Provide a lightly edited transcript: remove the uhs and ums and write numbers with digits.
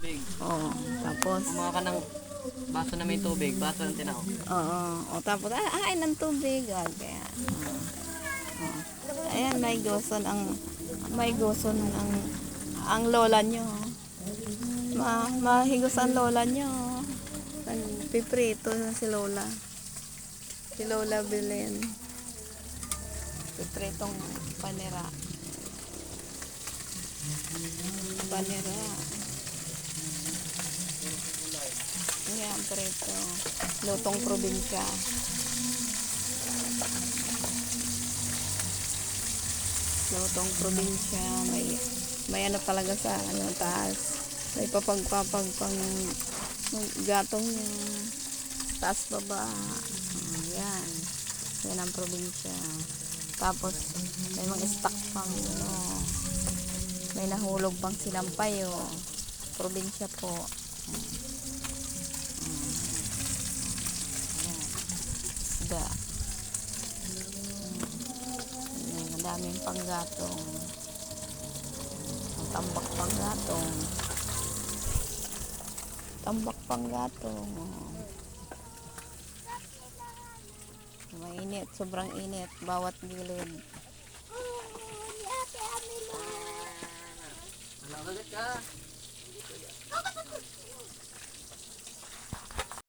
Tubig. Oh, tapos Kumuha ka ng baso na may tubig, baso ng tinaw. oo, o tapos ay ng tubig, kaya. Oh. Ayan, may guson ang lola nyo. Mahigos ang lola nyo. Nagpiprito na si lola. Si Lola Belen. Pipritong panira. Panira. Ayan, prito. Lutong probinsya. Lutong probinsya. May ano talaga sa taas. May papagpapag pang gatong niya. Taas baba. Ayan. Yan ang probinsya. Tapos, may mga stock pang may nahulog pang sinampay probinsya po. Ayan. Isda. Ayan, ang daming panggatong. Ang tambak panggatong. Tambak panggatong. Mainit, sobrang init bawat gilid.